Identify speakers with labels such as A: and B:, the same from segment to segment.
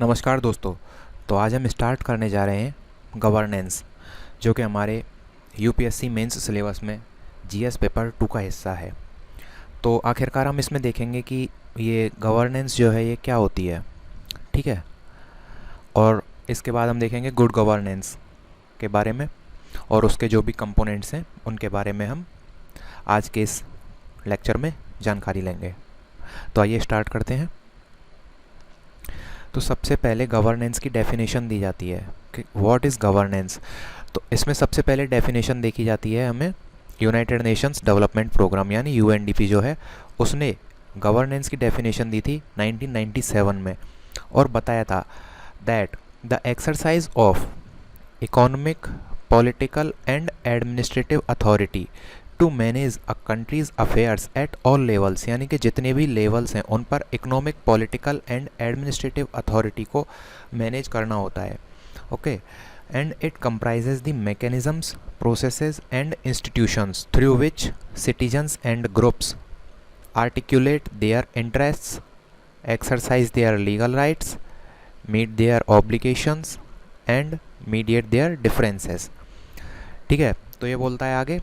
A: नमस्कार दोस्तों। तो आज हम स्टार्ट करने जा रहे हैं गवर्नेंस, जो कि हमारे यूपीएससी मेंस सिलेबस में जीएस पेपर 2 का हिस्सा है। तो आखिरकार हम इसमें देखेंगे कि ये गवर्नेंस जो है ये क्या होती है, ठीक है। और इसके बाद हम देखेंगे गुड गवर्नेंस के बारे में और उसके जो भी कंपोनेंट्स हैं उनके बारे में हम आज के इस लेक्चर में जानकारी लेंगे। तो आइए स्टार्ट करते हैं। तो सबसे पहले गवर्नेंस की डेफिनेशन दी जाती है कि व्हाट इज़ गवर्नेंस। तो इसमें सबसे पहले डेफिनेशन देखी जाती है हमें यूनाइटेड नेशंस डेवलपमेंट प्रोग्राम यानी यूएनडीपी जो है उसने गवर्नेंस की डेफिनेशन दी थी 1997 में और बताया था that the exercise of economic political and administrative authority to manage a countries affairs at all levels, यानी कि जितने भी लेवल्स हैं उन पर economic political and administrative authority को मैनेज करना होता है। Okay, and it comprises the mechanisms, processes and institutions through which citizens and groups articulate their interests, exercise their legal rights, meet their obligations and mediate their differences. ठीक है, तो ये बोलता है आगे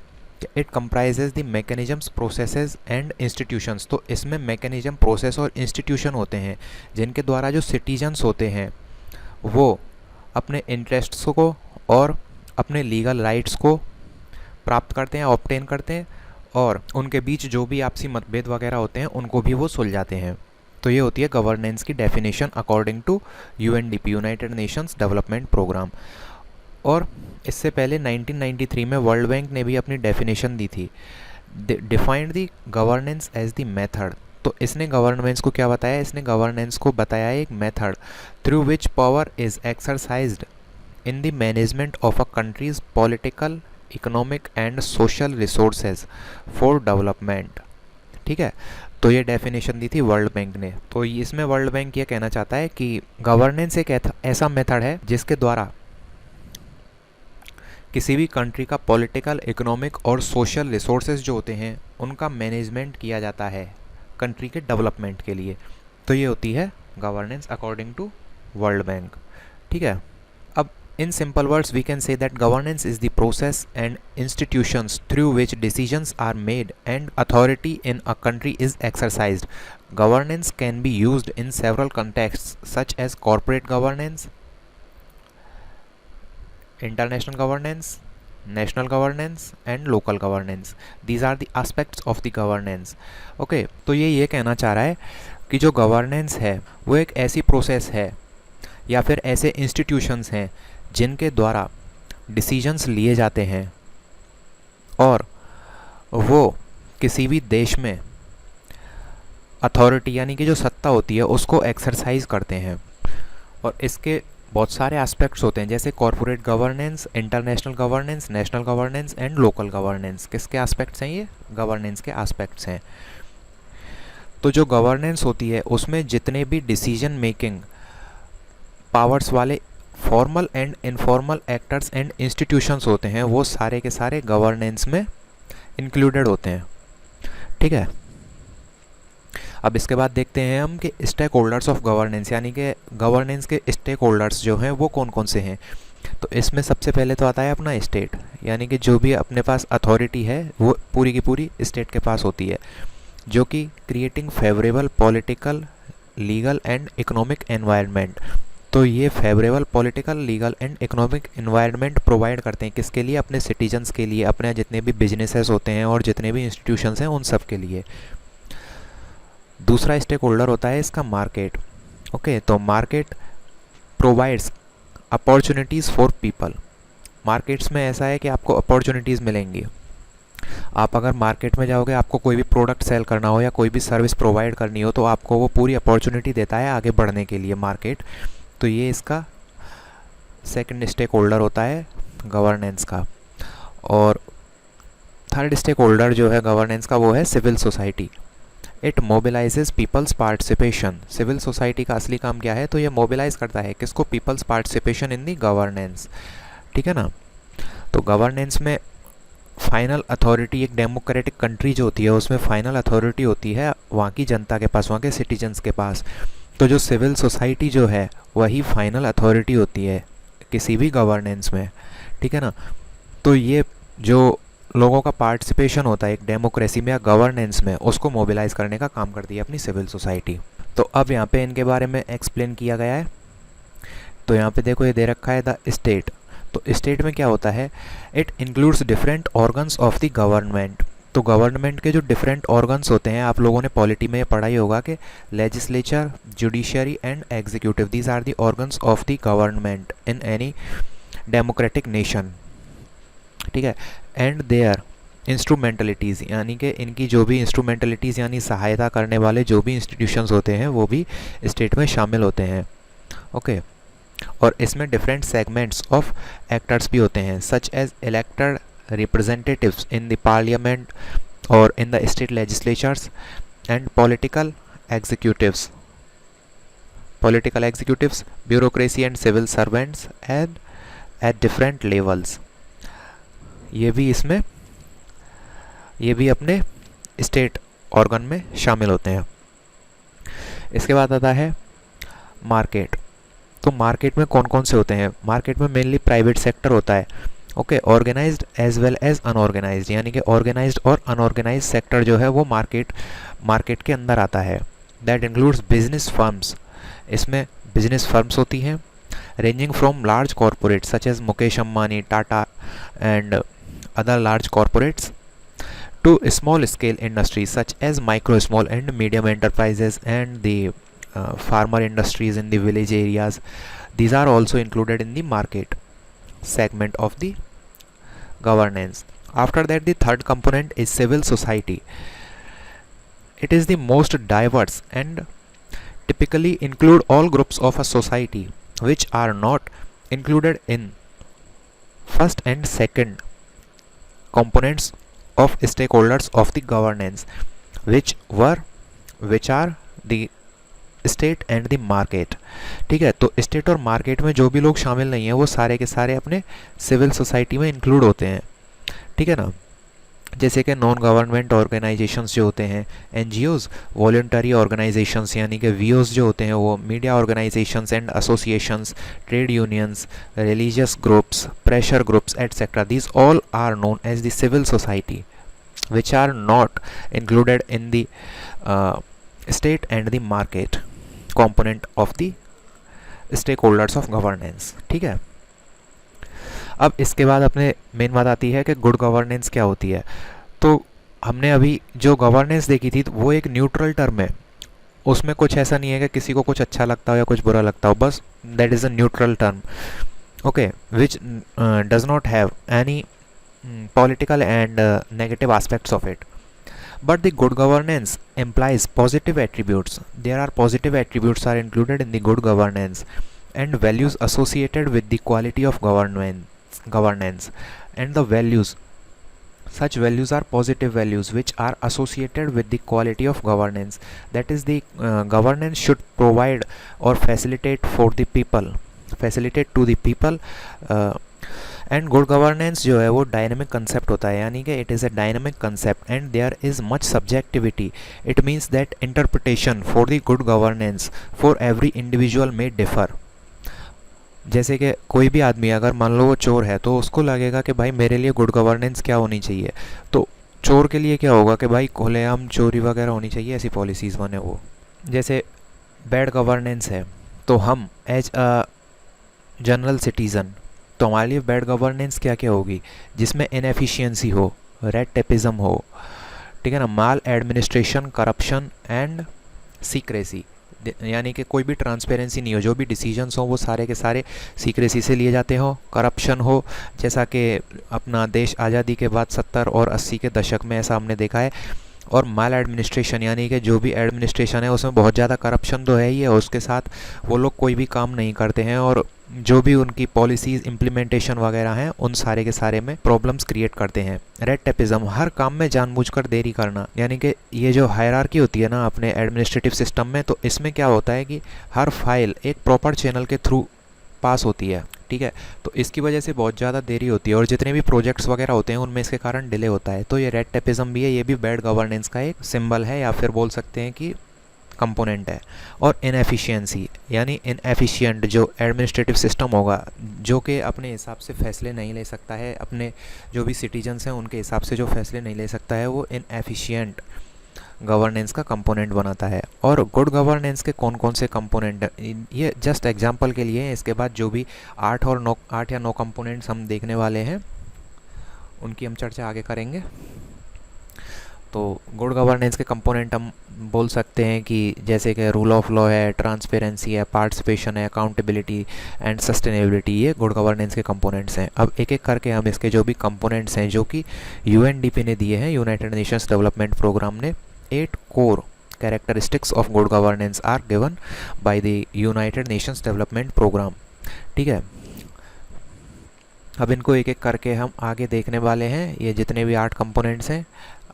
A: it comprises the mechanisms, processes and institutions. तो इसमें mechanism, process और इंस्टीट्यूशन होते हैं जिनके द्वारा जो सिटीजन्स होते हैं वो अपने इंटरेस्ट्स को और अपने लीगल राइट्स को प्राप्त करते हैं, ऑब्टेन करते हैं, और उनके बीच जो भी आपसी मतभेद वगैरह होते हैं उनको भी वो सुलझाते हैं। तो ये होती है गवर्नेंस की definition according to UNDP, United Nations Development Programme. और इससे पहले 1993 में वर्ल्ड बैंक ने भी अपनी डेफिनेशन दी थी, defined the governance as the method. तो इसने गवर्नेंस को क्या बताया, इसने गवर्नेंस को बताया एक method through which power is exercised in the management of a countries political, economic and social resources for development. ठीक है, तो ये डेफिनेशन दी थी वर्ल्ड बैंक ने। तो इसमें वर्ल्ड बैंक ये कहना चाहता है कि गवर्नेंस एक ऐसा मेथड है जिसके द्वारा किसी भी कंट्री का पॉलिटिकल, इकोनॉमिक और सोशल रिसोर्सेज जो होते हैं उनका मैनेजमेंट किया जाता है कंट्री के डेवलपमेंट के लिए। तो ये होती है governance according to World Bank. ठीक है, अब in simple words we can say that governance is the process and institutions through which decisions are made and authority in a country is exercised. Governance can be used in several contexts such as corporate governance, international governance, national governance and local governance. These are the aspects of the governance. Okay, तो ये कहना चाह रहा है कि जो governance है वो एक ऐसी प्रोसेस है या फिर ऐसे इंस्टीट्यूशंस हैं जिनके द्वारा डिसीजंस लिए जाते हैं और वो किसी भी देश में अथॉरिटी यानी कि जो सत्ता होती है उसको एक्सरसाइज करते हैं। और इसके बहुत सारे एस्पेक्ट्स होते हैं जैसे corporate governance, international governance, national governance and local governance. किसके एस्पेक्ट्स हैं ये? गवर्नेंस के एस्पेक्ट्स हैं। तो जो गवर्नेंस होती है उसमें जितने भी डिसीजन मेकिंग पावर्स वाले formal and informal actors and institutions होते हैं वो सारे के सारे गवर्नेंस में इंक्लूडेड होते हैं। ठीक है, अब इसके बाद देखते हैं हम कि स्टेक होल्डर्स ऑफ गवर्नेंस यानी कि गवर्नेंस के स्टेक होल्डर्स जो हैं वो कौन कौन से हैं। तो इसमें सबसे पहले तो आता है अपना स्टेट, यानी कि जो भी अपने पास अथॉरिटी है वो पूरी की पूरी स्टेट के पास होती है, जो कि creating favourable political, legal and economic environment. तो ये favourable political, legal and economic environment provide करते हैं किसके लिए? अपने सिटीजन्स के लिए, अपने जितने भी बिजनेसेस होते हैं और जितने भी इंस्टीट्यूशंस हैं उन सब के लिए। दूसरा स्टेक होल्डर होता है इसका मार्केट। ओके, तो market provides opportunities for people. Markets में ऐसा है कि आपको अपॉर्चुनिटीज़ मिलेंगी। आप अगर मार्केट में जाओगे, आपको कोई भी प्रोडक्ट सेल करना हो या कोई भी सर्विस प्रोवाइड करनी हो तो आपको वो पूरी अपॉर्चुनिटी देता है आगे बढ़ने के लिए मार्केट। तो ये इसका सेकंड स्टेक होल्डर होता है गवर्नेंस का। और थर्ड स्टेक होल्डर जो है गवर्नेंस का वो है civil society. It mobilises people's participation. Civil society का असली काम क्या है? तो ये मोबिलाइज करता है किसको? Peoples participation in the governance. ठीक है ना। तो गवर्नेंस में फाइनल अथॉरिटी, एक डेमोक्रेटिक कंट्री जो होती है उसमें फाइनल अथॉरिटी होती है वहाँ की जनता के पास, वहाँ के सिटीजन्स के पास। तो जो सिविल सोसाइटी जो है वही फाइनल अथॉरिटी होती है किसी भी गवर्नेंस में, ठीक है ना। तो ये जो लोगों का पार्टिसिपेशन होता है एक डेमोक्रेसी में या गवर्नेंस में, उसको मोबिलाइज करने का काम करती है अपनी सिविल सोसाइटी। तो अब यहाँ पे इनके बारे में एक्सप्लेन किया गया है। तो यहाँ पे देखो ये दे रखा है द स्टेट। तो स्टेट में क्या होता है, it includes different organs of the government. तो गवर्नमेंट के जो डिफरेंट ऑर्गन्स होते हैं, आप लोगों ने पॉलिटी में पढ़ा ही होगा कि legislature, judiciary and executive, these are the organs of the government in any democratic nation, ठीक है। एंड देयर इंस्ट्रूमेंटलिटीज़, यानी कि इनकी जो भी इंस्ट्रूमेंटलिटीज़ यानी सहायता करने वाले जो भी इंस्टीट्यूशंस होते हैं वो भी स्टेट में शामिल होते हैं, ओके। और इसमें डिफरेंट सेगमेंट्स ऑफ एक्टर्स भी होते हैं, such as elected representatives in the parliament और in the state legislatures and political executives, bureaucracy and civil servants and at different levels. ये भी अपने स्टेट ऑर्गन में शामिल होते हैं। इसके बाद आता है मार्केट। तो मार्केट में कौन कौन से होते हैं, मार्केट में मेनली प्राइवेट सेक्टर होता है, okay. Organised as well as unorganised, यानी कि ऑर्गेनाइज्ड और अनऑर्गेनाइज्ड सेक्टर जो है वो मार्केट के अंदर आता है। दैट इंक्लूड्स बिजनेस फर्म्स, इसमें बिजनेस फर्म्स होती हैं, ranging from large corporate such as Mukesh Ambani, Tata and other large corporates, to small scale industries such as micro, small and medium enterprises and the farmer industries in the village areas. These are also included in the market segment of the governance. After that, the third component is civil society. It is the most diverse and typically include all groups of a society which are not included in first and second components of stakeholders of the governance, which are the state and the market, ठीक है। तो state और market में जो भी लोग शामिल नहीं है वो सारे के सारे अपने सिविल सोसाइटी में इंक्लूड होते हैं, ठीक है ना। जैसे कि नॉन गवर्नमेंट ऑर्गेनाइजेशंस जो होते हैं, एनजीओज, वॉलंटरी ऑर्गेनाइजेशंस यानी कि वीओज जो होते हैं वो, media organisations and associations, trade unions, religious groups, pressure groups etcetera, these all are known as the civil society which are not included in the state and the market component of the stakeholders of governance, ठीक है। अब इसके बाद अपने main बात आती है कि गुड गवर्नेंस क्या होती है। तो हमने अभी जो गवर्नेंस देखी थी वो एक न्यूट्रल टर्म है, उसमें कुछ ऐसा नहीं है कि किसी को कुछ अच्छा लगता हो या कुछ बुरा लगता हो, बस that is a neutral term, okay, which does not have any political and negative aspects of it. But the good governance implies positive attributes. There are positive attributes are included in the good governance and values associated with the quality of governance and the values, such values are positive values which are associated with the quality of governance. That is the governance should provide or facilitate to the people and good governance जो है वो dynamic concept होता है, यानी कि it is a dynamic concept and there is much subjectivity. It means that interpretation for the good governance for every individual में differ. जैसे कि कोई भी आदमी अगर मान लो वो चोर है तो उसको लगेगा कि भाई मेरे लिए गुड गवर्नेंस क्या होनी चाहिए, तो चोर के लिए क्या होगा कि भाई खुलेआम चोरी वगैरह होनी चाहिए, ऐसी पॉलिसीज़ बने. वो जैसे बैड गवर्नेंस है तो हम एज अ जनरल सिटीज़न तो हमारे लिए बैड गवर्नेंस क्या क्या होगी, जिसमें इनएफिशिएंसी हो, रेड टेपिज्म हो, ठीक है ना, माल एडमिनिस्ट्रेशन, करप्शन एंड सीक्रेसी, यानी कि कोई भी ट्रांसपेरेंसी नहीं हो, जो भी डिसीजंस हो वो सारे के सारे सीक्रेसी से लिए जाते हो. करप्शन हो, जैसा कि अपना देश आज़ादी के बाद 70 और 80 के दशक में ऐसा हमने देखा है. और माल एडमिनिस्ट्रेशन यानी कि जो भी एडमिनिस्ट्रेशन है उसमें बहुत ज़्यादा करप्शन तो है ही है, उसके साथ वो लोग कोई भी काम नहीं करते हैं और जो भी उनकी पॉलिसीज़ इम्प्लीमेंटेशन वगैरह हैं उन सारे के सारे में प्रॉब्लम्स क्रिएट करते हैं. रेड टेपिज्म, हर काम में जानबूझकर देरी करना, यानी कि ये जो हायरार्की होती है ना अपने एडमिनिस्ट्रेटिव सिस्टम में, तो इसमें क्या होता है कि हर फाइल एक प्रॉपर चैनल के थ्रू पास होती है, ठीक है, तो इसकी वजह से बहुत ज़्यादा देरी होती है और जितने भी प्रोजेक्ट्स वगैरह होते हैं उनमें इसके कारण डिले होता है. तो ये रेड टेपिज्म भी है, ये भी बैड गवर्नेंस का एक सिंबल है, या फिर बोल सकते हैं कि कंपोनेंट है। और इनएफिशिएंसी यानी इनएफिशिएंट जो एडमिनिस्ट्रेटिव सिस्टम होगा, जो कि अपने हिसाब से फैसले नहीं ले सकता है, अपने जो भी सिटीजन्स हैं उनके हिसाब से जो फैसले नहीं ले सकता है, वो इनएफिशिएंट गवर्नेंस का कंपोनेंट बनाता है। और गुड गवर्नेंस के कौन कौन से कंपोनेंट, ये जस्ट एग्जांपल के लिए हैं। इसके बाद जो भी 8 या 9 कंपोनेंट्स हम देखने वाले हैं उनकी हम चर्चा आगे करेंगे। तो गुड गवर्नेंस के कंपोनेंट हम बोल सकते हैं कि जैसे कि रूल ऑफ लॉ है, ट्रांसपेरेंसी है, पार्टिसिपेशन है, अकाउंटेबिलिटी एंड सस्टेनेबिलिटी, ये गुड गवर्नेंस के कंपोनेंट्स हैं। अब एक एक करके हम इसके जो भी कंपोनेंट्स हैं जो कि यूएनडीपी ने दिए हैं, यूनाइटेड नेशंस डेवलपमेंट प्रोग्राम ने, 8 core characteristics of good governance are given by the United Nations Development Program। ठीक है, अब इनको एक एक करके हम आगे देखने वाले हैं। ये जितने भी 8 कंपोनेंट्स हैं,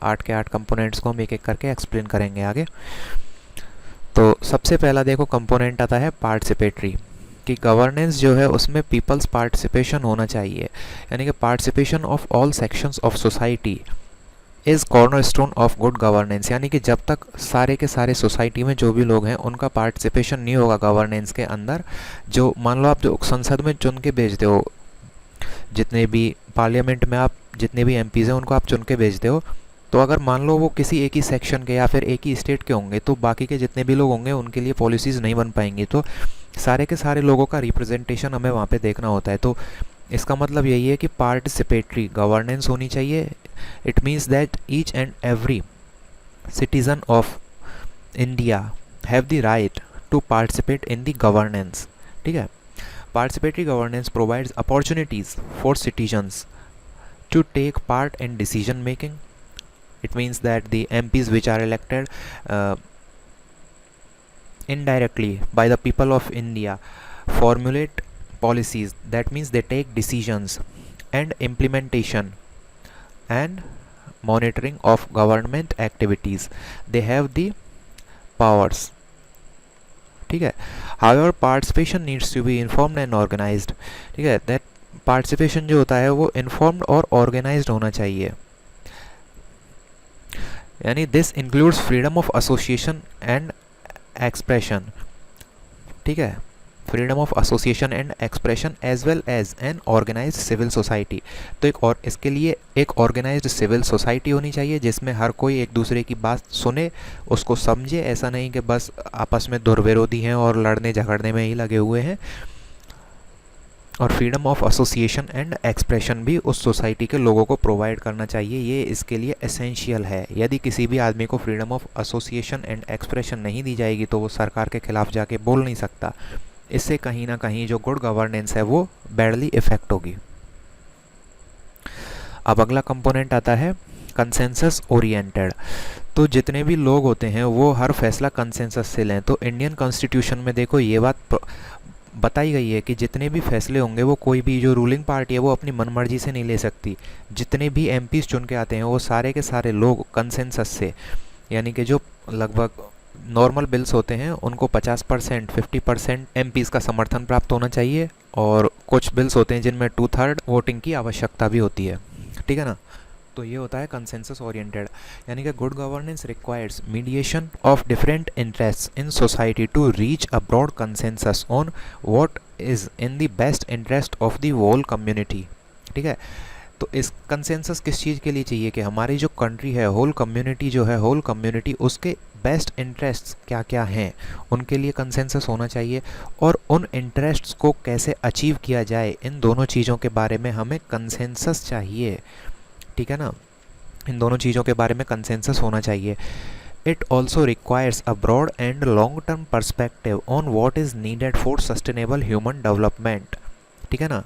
A: 8 के 8 कंपोनेंट्स को हम एक एक करके एक्सप्लेन करेंगे आगे। तो सबसे पहला देखो कंपोनेंट आता है पार्टिसिपेटरी, कि गवर्नेंस जो है उसमें पीपल्स पार्टिसिपेशन होना चाहिए, यानी कि participation of all sections of society is cornerstone of good governance. यानी कि जब तक सारे के सारे सोसाइटी में जो भी लोग हैं उनका पार्टिसिपेशन नहीं होगा गवर्नेंस के अंदर, जो मान लो आप जो संसद में चुन के भेजते हो, जितने भी पार्लियामेंट में आप जितने भी एमपीज़ हैं उनको आप चुन के भेजते हो, तो अगर मान लो वो किसी एक ही सेक्शन के या फिर एक ही स्टेट के होंगे तो बाकी के जितने भी लोग होंगे उनके लिए पॉलिसीज़ नहीं बन पाएंगी। तो सारे के सारे लोगों का रिप्रेजेंटेशन हमें वहाँ पे देखना होता है। तो इसका मतलब यही है कि पार्टिसिपेटरी गवर्नेंस होनी चाहिए। It means that each and every citizen of India have the right to participate in the governance. ठीक है, participatory governance provides opportunities for citizens to take part in decision making. It means that the MPs which are elected indirectly by the people of India formulate policies. That means they take decisions and implementation and monitoring of government activities. They have the powers. ठीक है, however participation needs to be informed and organized. ठीक है, that participation जो होता है वो informed और organised होना चाहिए। यानी this includes freedom of association and expression. ठीक है, freedom of association and expression as well as an organised civil society. तो एक और इसके लिए एक ऑर्गेनाइज्ड सिविल सोसाइटी होनी चाहिए जिसमें हर कोई एक दूसरे की बात सुने, उसको समझे। ऐसा नहीं कि बस आपस में दुर्विरोधी हैं और लड़ने झगड़ने में ही लगे हुए हैं। और freedom of association and expression भी उस सोसाइटी के लोगों को प्रोवाइड करना चाहिए, ये इसके लिए एसेंशियल है। यदि किसी भी आदमी को freedom of association and expression नहीं दी जाएगी तो वो सरकार के खिलाफ जाके बोल नहीं सकता। इससे कहीं ना कहीं जो गुड गवर्नेंस है वो बैडली इफेक्ट होगी। अब अगला कंपोनेंट आता है कंसेंसस ओरिएंटेड। तो जितने भी लोग होते हैं वो हर फैसला कंसेंसस से लें। तो इंडियन कॉन्स्टिट्यूशन में देखो ये बात बताई गई है कि जितने भी फैसले होंगे वो कोई भी जो रूलिंग पार्टी है वो अपनी मनमर्जी से नहीं ले सकती। जितने भी एमपीज चुन के आते हैं वो सारे के सारे लोग कंसेंसस से, यानी कि जो लगभग नॉर्मल बिल्स होते हैं उनको 50% 50% एमपीज का समर्थन प्राप्त होना चाहिए, और कुछ बिल्स होते हैं जिनमें 2/3 वोटिंग की आवश्यकता भी होती है। ठीक है ना, तो ये होता है कंसेंसस ओरिएंटेड। यानी कि good governance requires mediation of different interests in society to reach a broad consensus on what is in the best interest of the whole community. ठीक है, तो इस कंसेंसस किस चीज़ के लिए चाहिए कि हमारी जो कंट्री है, होल कम्युनिटी जो है, होल कम्युनिटी उसके बेस्ट इंटरेस्ट्स क्या क्या हैं उनके लिए कंसेंसस होना चाहिए, और उन इंटरेस्ट्स को कैसे अचीव किया जाए इन दोनों चीज़ों के बारे में हमें कंसेंसस चाहिए। ठीक है ना, इन दोनों चीज़ों के बारे में कंसेंसस होना चाहिए। It also requires a broad and long term perspective on what is needed for sustainable human development. ठीक है ना,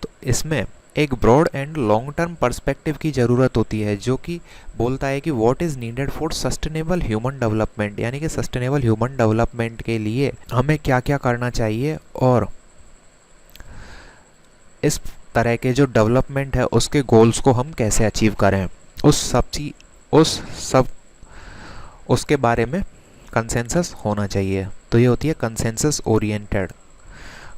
A: तो इसमें एक broad and long term perspective की ज़रूरत होती है जो कि बोलता है कि what is needed for sustainable human development, यानी कि सस्टेनेबल ह्यूमन डेवलपमेंट के लिए हमें क्या क्या करना चाहिए और इस तरह के जो डेवलपमेंट है उसके गोल्स को हम कैसे अचीव करें, उसके बारे में कंसेंसस होना चाहिए। तो ये होती है कंसेंसस ओरिएंटेड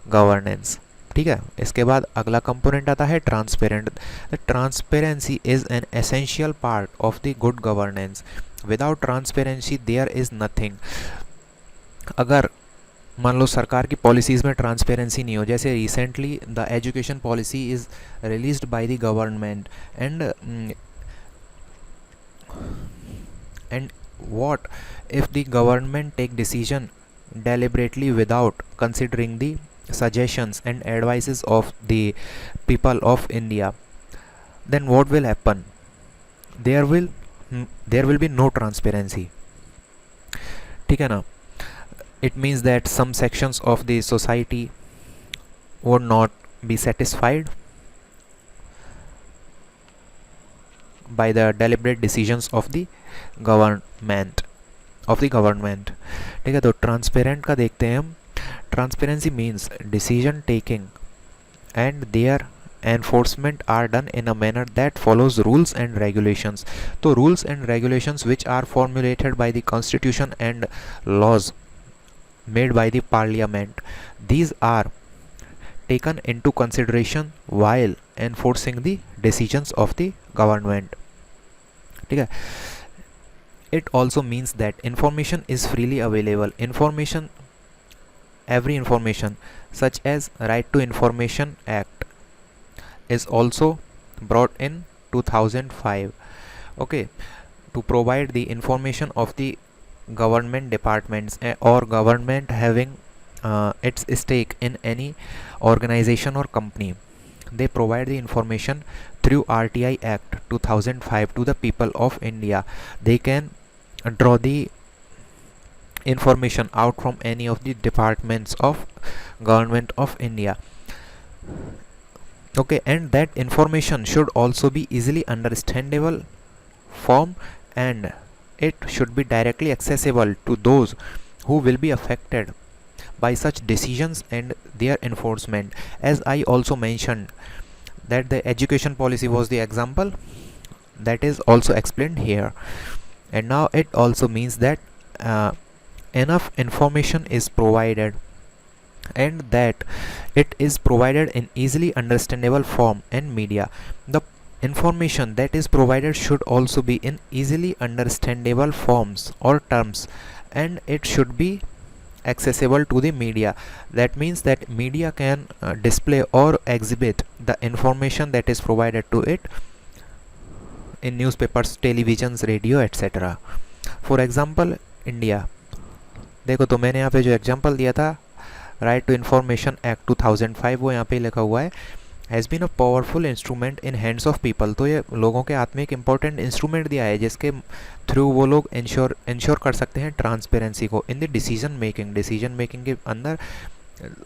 A: गवर्नेंस। ठीक है, इसके बाद अगला कंपोनेंट आता है transparent. The transparency is an essential part of the good governance. Without transparency there is nothing. अगर मान लो सरकार की पॉलिसीज़ में ट्रांसपेरेंसी नहीं हो, जैसे recently the education policy is released by the government and what if the government take decision deliberately without considering the suggestions and advices of the people of India, then what will happen? there will there will be no transparency. ठीक है ना? It means that some sections of the society would not be satisfied by the deliberate decisions of the government ठीक है, तो transparent का देखते हैं हम. Transparency means decision taking and their enforcement are done in a manner that follows rules and regulations. तो rules and regulations which are formulated by the constitution and laws made by the parliament, these are taken into consideration while enforcing the decisions of the government. ठीक है. It also means that information is freely available. Information, every information, such as Right to Information Act, is also brought in 2005. Okay, to provide the information of the government departments or government having its stake in any organization or company. They provide the information through RTI Act 2005 to the people of India. They can draw the information out from any of the departments of government of India. Okay, and that information should also be easily understandable form, and it should be directly accessible to those who will be affected by such decisions and their enforcement. As I also mentioned that the education policy was the example, that is also explained here. And now it also means that enough information is provided, and that it is provided in easily understandable form and media. The information that is provided should also be in easily understandable forms or terms, and it should be accessible to the media. That means that media can display or exhibit the information that is provided to it in newspapers, televisions, radio, etc. For example, India. देखो, तो मैंने यहाँ पे जो example दिया था right to information act 2005, वो यहाँ पे लिखा हुआ है has been a powerful instrument in hands of people. तो ये लोगों के हाथ में एक इम्पॉर्टेंट इंस्ट्रूमेंट दिया है जिसके थ्रू वो लोग इंश्योर कर सकते हैं ट्रांसपेरेंसी को इन द डिसीजन मेकिंग के अंदर.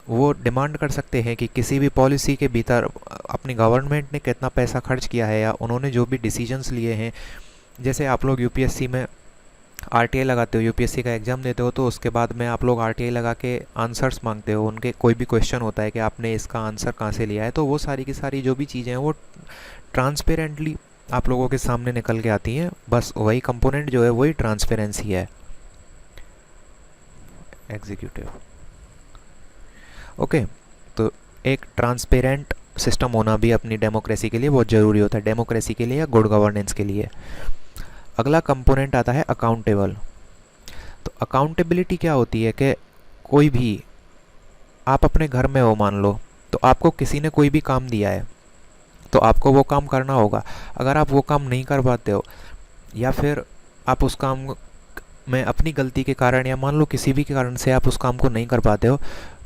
A: वो डिमांड कर सकते हैं कि किसी भी पॉलिसी के भीतर अपनी गवर्नमेंट ने कितना पैसा खर्च किया है, या उन्होंने जो भी डिसीजंस लिए हैं. जैसे आप लोग यूपीएससी में आरटीआई लगाते हो, यूपीएससी का एग्ज़ाम देते हो, तो उसके बाद में आप लोग आरटीआई लगा के आंसर्स मांगते हो. उनके कोई भी क्वेश्चन होता है कि आपने इसका आंसर कहाँ से लिया है, तो वो सारी की सारी जो भी चीज़ें हैं वो ट्रांसपेरेंटली आप लोगों के सामने निकल के आती हैं. बस वही कंपोनेंट जो है वही ट्रांसपेरेंसी है. एग्जीक्यूटिव. ओके, तो एक ट्रांसपेरेंट सिस्टम होना भी अपनी डेमोक्रेसी के लिए बहुत ज़रूरी होता है, डेमोक्रेसी के लिए या गुड गवर्नेंस के लिए. अगला कंपोनेंट आता है अकाउंटेबल. तो अकाउंटेबिलिटी क्या होती है कि कोई भी, आप अपने घर में हो मान लो, तो आपको किसी ने कोई भी काम दिया है तो आपको वो काम करना होगा. अगर आप वो काम नहीं कर पाते हो, या फिर आप उस काम में अपनी गलती के कारण या मान लो किसी भी कारण से आप उस काम को नहीं कर पाते हो,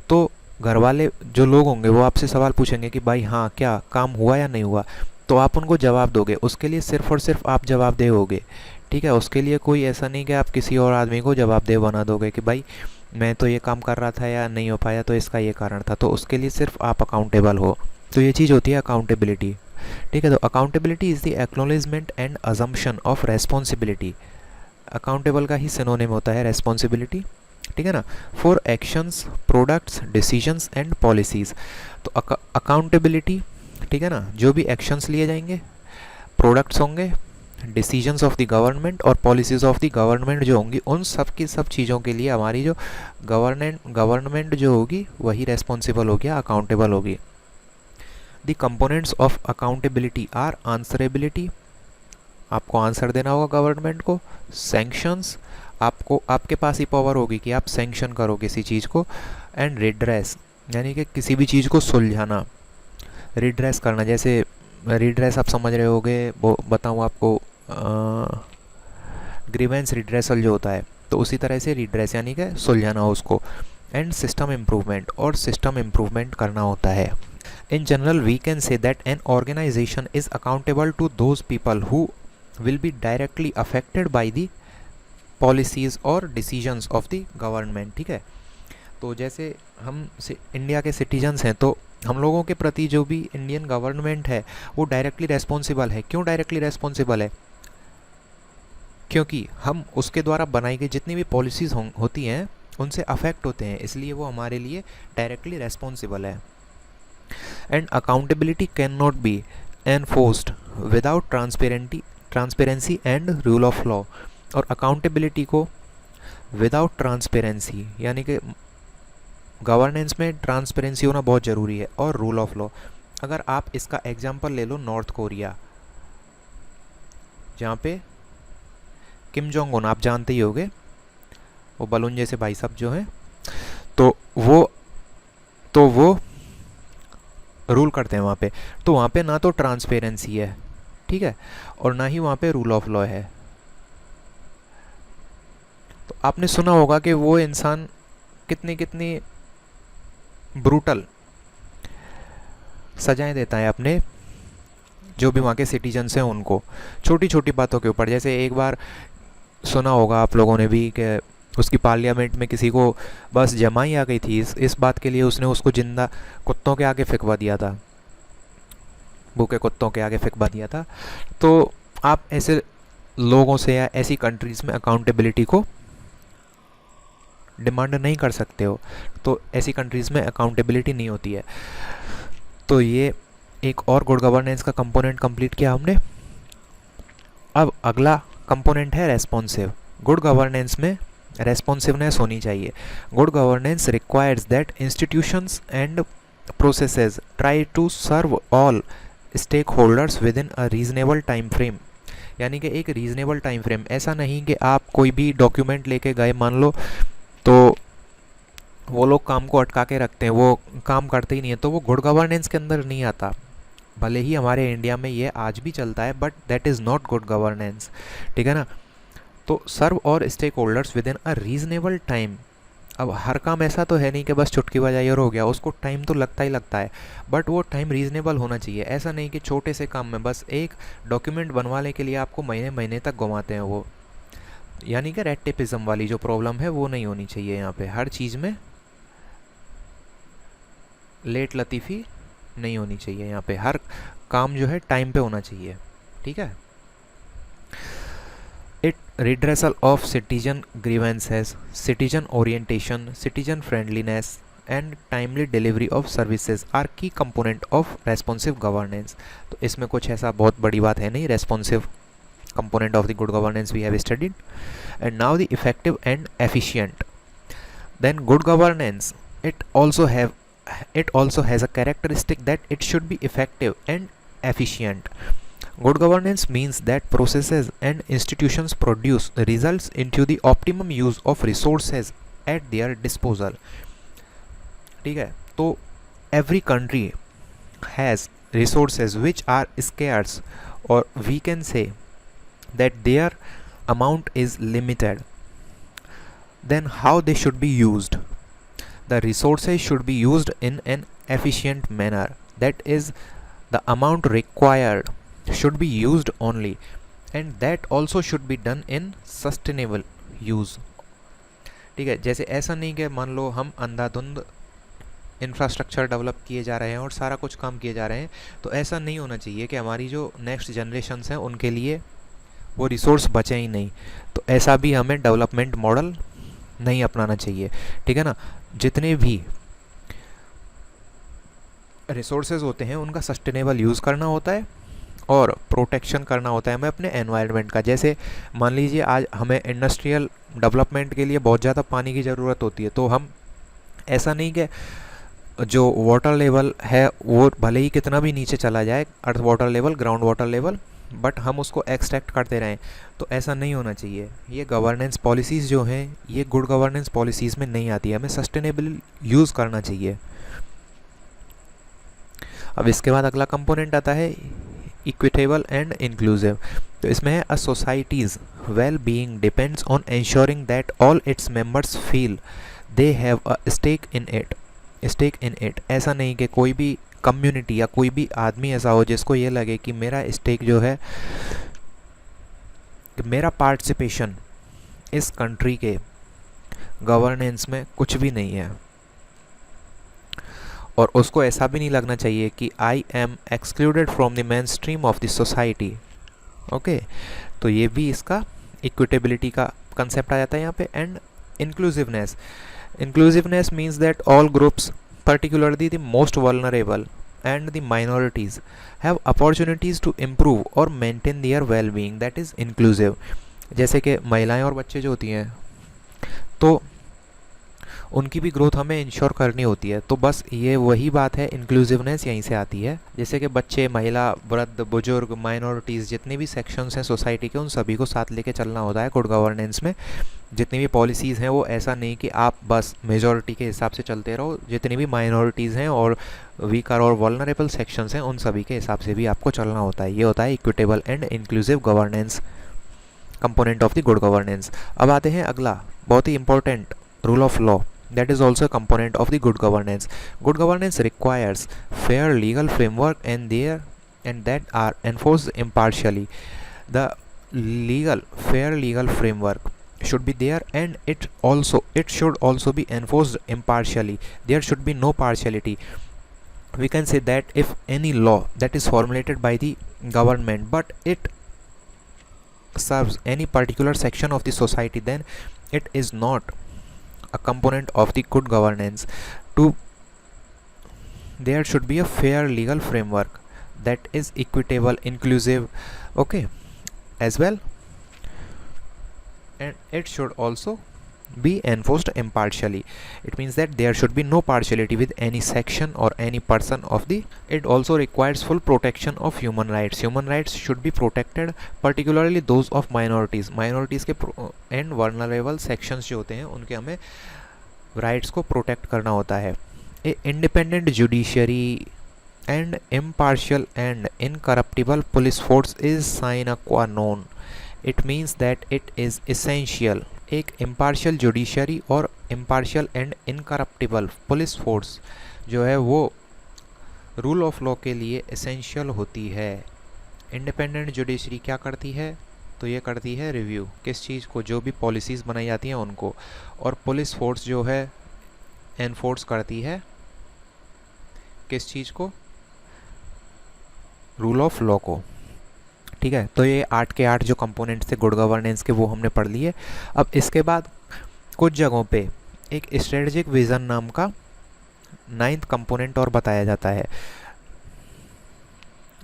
A: तो घर वाले जो लोग होंगे वो आपसे सवाल पूछेंगे कि भाई हाँ क्या काम हुआ या नहीं हुआ. तो आप उनको जवाब दोगे, उसके लिए सिर्फ़ और सिर्फ आप जवाबदेह होगे. ठीक है, उसके लिए कोई ऐसा नहीं कि आप किसी और आदमी को जवाबदेह बना दोगे कि भाई मैं तो ये काम कर रहा था या नहीं हो पाया तो इसका ये कारण था. तो उसके लिए सिर्फ आप अकाउंटेबल हो. तो ये चीज़ होती है अकाउंटेबिलिटी. ठीक है, तो accountability is the acknowledgement and assumption of responsibility. Accountable का ही सिनोनिम होता है रेस्पॉन्सिबिलिटी. ठीक है ना, for actions, products, decisions and policies. तो अकाउंटेबिलिटी, ठीक है ना, जो भी एक्शंस लिए जाएंगे, प्रोडक्ट्स होंगे, डिसीजंस ऑफ द गवर्नमेंट और पॉलिसीज़ ऑफ द गवर्नमेंट जो होंगी, उन सब की सब चीज़ों के लिए हमारी जो गवर्नमेंट जो होगी वही रेस्पॉन्सिबल होगी, अकाउंटेबल होगी. The components of accountability are answerability, आपको आंसर देना होगा गवर्नमेंट को, सैंक्शंस, आपको आपके पास ही पावर होगी कि आप सैंक्शन करो किसी चीज़ को। एंड रिड्रेस यानी कि किसी भी चीज़ को सुलझाना, रिड्रेस करना। जैसे रिड्रेस आप समझ रहे होगे, वो बताऊँ आपको, ग्रीवेंस रिड्रेसल जो होता है, तो उसी तरह से रिड्रेस यानी कि सुलझाना उसको। एंड सिस्टम इम्प्रूवमेंट, और सिस्टम इम्प्रूवमेंट करना होता है। In general, we can say that an organization is accountable to those people who will be directly affected by the policies or decisions of the government। ठीक है, तो जैसे हम India के सिटीजन्स हैं, तो हम लोगों के प्रति जो भी इंडियन गवर्नमेंट है वो डायरेक्टली रेस्पॉन्सिबल है। क्यों डायरेक्टली रेस्पॉन्सिबल है? क्योंकि हम उसके द्वारा बनाई गई जितनी भी पॉलिसीज़ होती हैं उनसे अफेक्ट होते हैं, इसलिए वो हमारे लिए डायरेक्टली रेस्पॉन्सिबल है। And accountability can not be enforced without transparency and rule of law. और अकाउंटेबिलिटी को विदाउट ट्रांसपेरेंसी यानी कि गवर्नेंस में ट्रांसपेरेंसी होना बहुत ज़रूरी है, और रूल ऑफ लॉ। अगर आप इसका एग्जांपल ले लो नॉर्थ कोरिया, जहाँ पे किम जोंग उन, आप जानते ही होंगे, वो बलून जैसे भाई साहब जो हैं, तो वो रूल करते हैं वहाँ पे। तो वहाँ पे ना तो ट्रांसपेरेंसी है, ठीक है, और ना ही वहाँ पे रूल ऑफ लॉ है। तो आपने सुना होगा कि वो इंसान कितनी ब्रूटल सजाएं देता है अपने जो भी वहाँ के सिटीजन्स हैं उनको, छोटी छोटी बातों के ऊपर। जैसे एक बार सुना होगा आप लोगों ने भी कि उसकी पार्लियामेंट में किसी को बस जमाई आ गई थी, इस बात के लिए उसने उसको जिंदा कुत्तों के आगे फेंकवा दिया था, भूखे कुत्तों के आगे फेंकवा दिया था। तो आप ऐसे लोगों से या ऐसी कंट्रीज़ में अकाउंटेबिलिटी को डिमांड नहीं कर सकते हो, तो ऐसी कंट्रीज़ में अकाउंटेबिलिटी नहीं होती है। तो ये एक और गुड गवर्नेंस का कंपोनेंट कंप्लीट किया हमने। अब अगला कंपोनेंट है रेस्पॉन्सिव। गुड गवर्नेंस में रेस्पॉन्सिवनेस होनी चाहिए। Good governance requires that institutions and processes try to serve all stakeholders within a reasonable time frame. यानी कि एक रीजनेबल टाइम फ्रेम, ऐसा नहीं कि आप कोई भी डॉक्यूमेंट लेके गए मान लो, तो वो लोग काम को अटका के रखते हैं, वो काम करते ही नहीं है, तो वो गुड गवर्नेंस के अंदर नहीं आता। भले ही हमारे इंडिया में ये आज भी चलता है, but that is not good governance, ठीक है ना। तो सर्व और stakeholders within a reasonable time. अब हर काम ऐसा तो है नहीं कि बस चुटकी बजाई और हो गया, उसको टाइम तो लगता ही लगता है, बट वो टाइम रीजनेबल होना चाहिए। ऐसा नहीं कि छोटे से काम में बस एक डॉक्यूमेंट बनवाने के लिए आपको महीने महीने तक घुमाते हैं वो, यानी कि रेड टेपिज्म वाली जो प्रॉब्लम है वो नहीं होनी चाहिए। यहाँ पे हर चीज़ में लेट लतीफ़ी नहीं होनी चाहिए, यहाँ पे हर काम जो है टाइम पे होना चाहिए, ठीक है। It redressal of citizen grievances, citizen orientation, citizen friendliness and timely delivery of services are key component of responsive governance. तो इसमें कुछ ऐसा बहुत बड़ी बात है नहीं। Responsive component of the good governance we have studied. And now the effective and efficient. Then good governance, it also has a characteristic that it should be effective and efficient. Good governance means that processes and institutions produce results into the optimum use of resources at their disposal. ठीक है, तो every country has resources which are scarce, or we can say that their amount is limited. Then how they should be used? The resources should be used in an efficient manner. That is, the amount required should be used only, and that also should be done in sustainable use. ठीक है, जैसे ऐसा नहीं कि मान लो हम अंधाधुंध infrastructure develop किए जा रहे हैं और सारा कुछ काम किए जा रहे हैं, तो ऐसा नहीं होना चाहिए कि हमारी जो नेक्स्ट जनरेशन्स हैं उनके लिए वो रिसोर्स बचे ही नहीं। तो ऐसा भी हमें डेवलपमेंट मॉडल नहीं अपनाना चाहिए, ठीक है ना। जितने भी रिसोर्सेज होते हैं उनका सस्टेनेबल यूज़ करना होता है और प्रोटेक्शन करना होता है हमें अपने एनवायरनमेंट का। जैसे मान लीजिए आज हमें इंडस्ट्रियल डेवलपमेंट के लिए बहुत ज़्यादा पानी की ज़रूरत होती है, तो हम ऐसा नहीं कि जो वाटर लेवल है वो भले ही कितना भी नीचे चला जाए, earth water level, ground water level, but हम उसको एक्सट्रैक्ट करते रहें, तो ऐसा नहीं होना चाहिए। ये गवर्नेंस पॉलिसीज़ जो हैं ये गुड गवर्नेंस पॉलिसीज़ में नहीं आती है, हमें सस्टेनेबल यूज़ करना चाहिए। अब इसके बाद अगला कंपोनेंट आता है इक्विटेबल एंड इंक्लूसिव। तो इसमें है a society's well being depends on ensuring that all its members feel they have a stake in it. ऐसा नहीं कि कोई भी कम्युनिटी या कोई भी आदमी ऐसा हो जिसको ये लगे कि मेरा स्टेक जो है, कि मेरा पार्टिसिपेशन इस कंट्री के गवर्नेंस में कुछ भी नहीं है, और उसको ऐसा भी नहीं लगना चाहिए कि I am excluded from the main stream of the society. Okay, तो ये भी इसका इक्विटेबिलिटी का कंसेप्ट आ जाता है यहाँ पे। And inclusiveness means that all groups particularly the most vulnerable and the minorities have opportunities to improve or maintain their well-being, that is inclusive। जैसे कि महिलाएं और बच्चे जो होती हैं तो उनकी भी ग्रोथ हमें इंश्योर करनी होती है, तो बस ये वही बात है, इंक्लूसिवनेस यहीं से आती है। जैसे कि बच्चे, महिला, वृद्ध, बुजुर्ग, माइनॉरिटीज़, जितने भी सेक्शंस हैं सोसाइटी के, उन सभी को साथ लेके चलना होता है गुड गवर्नेंस में। जितनी भी पॉलिसीज़ हैं वो ऐसा नहीं कि आप बस मेजॉरिटी के हिसाब से चलते रहो, जितनी भी माइनॉरिटीज़ हैं और वीकर और वल्नरेबल सेक्शंस हैं उन सभी के हिसाब से भी आपको चलना होता है। ये होता है equitable and inclusive governance, component of the good governance. अब आते हैं अगला बहुत ही important, rule of law, that is also a component of the good governance. Good governance requires fair legal framework and that are enforced impartially. The fair legal framework should be there, and it should also be enforced impartially. There should be no partiality. We can say that if any law that is formulated by the government but it serves any particular section of the society, then it is not a component of the good governance. There should be a fair legal framework that is equitable, inclusive, okay, as well, and it should also be enforced impartially. It means that there should be no partiality with any section or any person of the. It also requires full protection of human rights. Human rights should be protected, particularly those of minorities के and vulnerable sections जो होते हैं उनके हमें rights को protect करना होता है। A independent judiciary and impartial and incorruptible police force is sine qua non. It means that it is essential। एक इम्पार्शियल जुडिशरी और इम्पार्शियल एंड इनकरप्टिबल पुलिस फोर्स जो है वो रूल ऑफ लॉ के लिए एसेंशियल होती है। इंडिपेंडेंट जुडिशरी क्या करती है, तो ये करती है रिव्यू किस चीज़ को, जो भी पॉलिसीज़ बनाई जाती हैं उनको, और पुलिस फोर्स जो है एनफोर्स करती है किस चीज़ को, रूल ऑफ लॉ को। ठीक है, तो ये 8 के 8 जो कंपोनेंट्स थे गुड गवर्नेंस के वो हमने पढ़ लिए। अब इसके बाद कुछ जगहों पे एक स्ट्रेटजिक विज़न नाम का 9th कंपोनेंट और बताया जाता है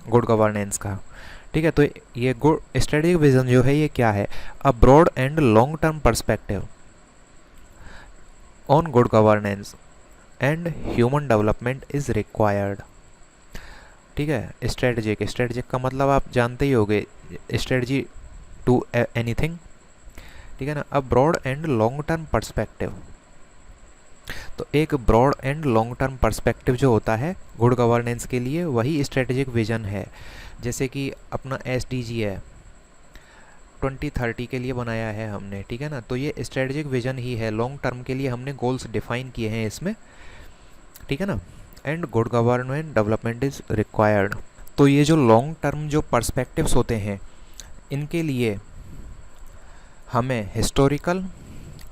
A: गुड गवर्नेंस का। ठीक है, तो ये गुड स्ट्रेटजिक विज़न जो है ये क्या है, a broad and long term perspective on good governance and human development is required. ठीक है, स्ट्रेटजिक का मतलब आप जानते ही होंगे, स्ट्रेटजी टू एनीथिंग। ठीक है ना। अब broad and long term perspective, तो एक broad and long term perspective जो होता है गुड गवर्नेंस के लिए वही स्ट्रेटजिक विजन है। जैसे कि अपना SDG है 2030 के लिए बनाया है हमने, ठीक है ना, तो ये स्ट्रेटजिक विजन ही है, लॉन्ग टर्म के लिए हमने गोल्स डिफाइन किए हैं इसमें, ठीक है ना। And good government development is required, तो ये जो लॉन्ग टर्म जो पर्सपेक्टिव्स होते हैं इनके लिए हमें historical,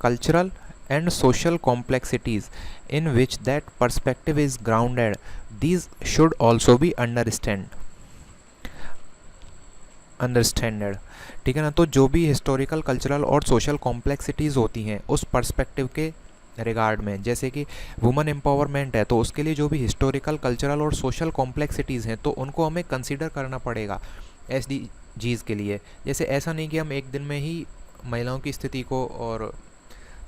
A: cultural and social complexities in which that perspective is grounded, these should also be understood। ठीक है ना। तो जो भी हिस्टोरिकल, कल्चरल और सोशल कॉम्प्लेक्सिटीज़ होती हैं उस पर्सपेक्टिव के रिगार्ड में, जैसे कि वुमेन एम्पावरमेंट है तो उसके लिए जो भी हिस्टोरिकल, कल्चरल और सोशल कॉम्प्लेक्सिटीज़ हैं तो उनको हमें कंसीडर करना पड़ेगा SDGs के लिए। जैसे ऐसा नहीं कि हम एक दिन में ही महिलाओं की स्थिति को और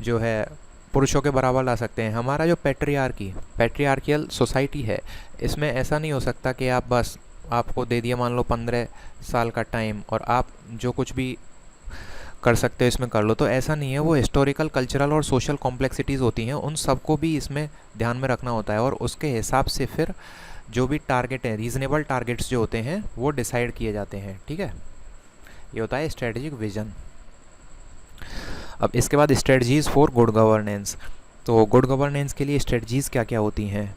A: जो है पुरुषों के बराबर ला सकते हैं। हमारा जो पैट्रियार्कियल सोसाइटी है इसमें ऐसा नहीं हो सकता कि आप बस आपको दे दिया मान लो 15 साल का टाइम और आप जो कुछ भी कर सकते हो इसमें कर लो, तो ऐसा नहीं है। वो हिस्टोरिकल, कल्चरल और सोशल कॉम्प्लेक्सिटीज़ होती हैं, उन सबको भी इसमें ध्यान में रखना होता है और उसके हिसाब से फिर जो भी टारगेट है, रीजनेबल टारगेट्स जो होते हैं वो डिसाइड किए जाते हैं। ठीक है, ये होता है स्ट्रेटेजिक विजन। अब इसके बाद स्ट्रेटजीज फॉर गुड गवर्नेंस। तो गुड गवर्नेंस के लिए स्ट्रेटजीज क्या क्या होती हैं?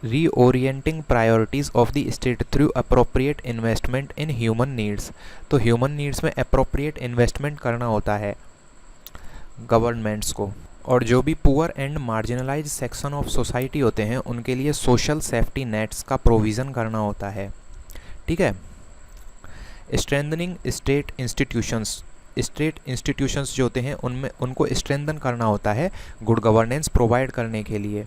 A: Reorienting priorities of the state through appropriate investment in human needs. तो ह्यूमन नीड्स में अप्रोप्रिएट इन्वेस्टमेंट करना होता है गवर्नमेंट्स को। और जो भी poor and marginalise section of society होते हैं उनके लिए सोशल सेफ्टी नेट्स का प्रोविज़न करना होता है। ठीक है। Strengthening state institutions. State institutions जो होते हैं उनमें उनको स्ट्रेंथन करना होता है गुड गवर्नेंस प्रोवाइड करने के लिए।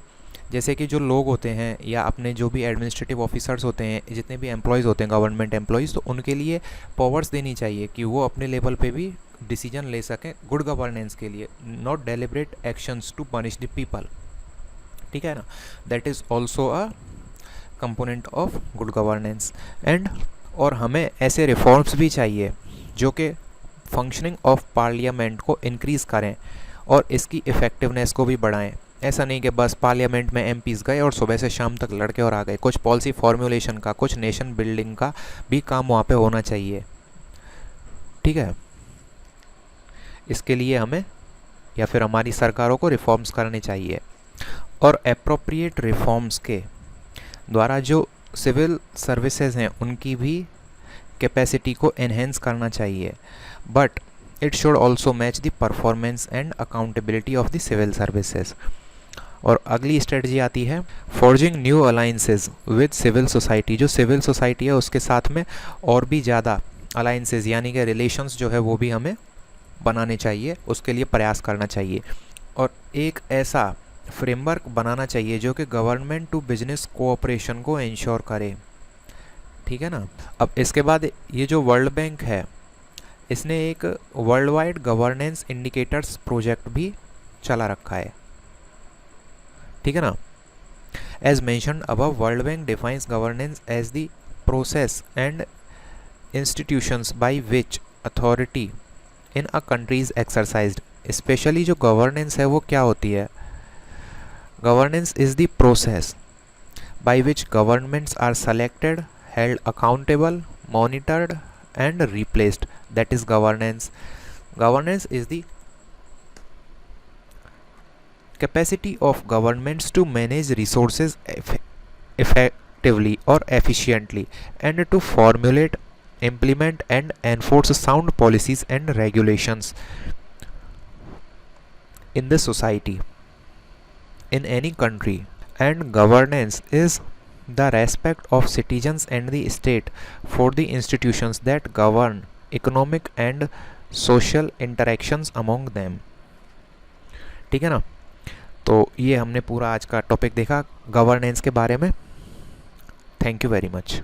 A: जैसे कि जो लोग होते हैं या अपने जो भी एडमिनिस्ट्रेटिव ऑफिसर्स होते हैं, जितने भी एम्प्लॉयज़ होते हैं गवर्नमेंट एम्प्लॉयज़, तो उनके लिए पावर्स देनी चाहिए कि वो अपने लेवल पे भी डिसीजन ले सकें गुड गवर्नेंस के लिए, not deliberate actions to punish the people. ठीक है ना, that is also a component of good governance. And और हमें ऐसे रिफॉर्म्स भी चाहिए जो कि फंक्शनिंग ऑफ पार्लियामेंट को इंक्रीज़ करें और इसकी इफ़ेक्टिवनेस को भी बढ़ाएं। ऐसा नहीं कि बस पार्लियामेंट में एमपीज़ गए और सुबह से शाम तक लड़के और आ गए। कुछ पॉलिसी फॉर्मुलेशन का, कुछ नेशन बिल्डिंग का भी काम वहाँ पे होना चाहिए। ठीक है, इसके लिए हमें या फिर हमारी सरकारों को रिफॉर्म्स करने चाहिए और एप्रोप्रिएट रिफॉर्म्स के द्वारा जो सिविल सर्विसेज हैं उनकी भी कैपेसिटी को एनहेंस करना चाहिए, but it should also match the performance and accountability of the civil services. और अगली स्ट्रेटजी आती है forging new alliances with civil society. जो सिविल सोसाइटी है उसके साथ में और भी ज़्यादा अलाइंसेज यानी कि रिलेशंस जो है वो भी हमें बनाने चाहिए, उसके लिए प्रयास करना चाहिए और एक ऐसा फ्रेमवर्क बनाना चाहिए जो कि गवर्नमेंट टू बिजनेस कोऑपरेशन को इंश्योर करे। ठीक है ना। अब इसके बाद ये जो वर्ल्ड बैंक है इसने एक world wide governance indicators project भी चला रखा है। ठीक है ना। As mentioned above, world bank defines governance as the process and institutions by which authority in a country is exercised. Specially जो गवर्नेंस है वो क्या होती है? Governance is the process by which governments are selected, held accountable, monitored and replaced. That is governance. Governance is the capacity of governments to manage resources effectively or efficiently and to formulate, implement and enforce sound policies and regulations in the society, in any country. And governance is the respect of citizens and the state for the institutions that govern economic and social interactions among them। ठीक है ना। तो ये हमने पूरा आज का topic देखा गवर्नेंस के बारे में। Thank you very much.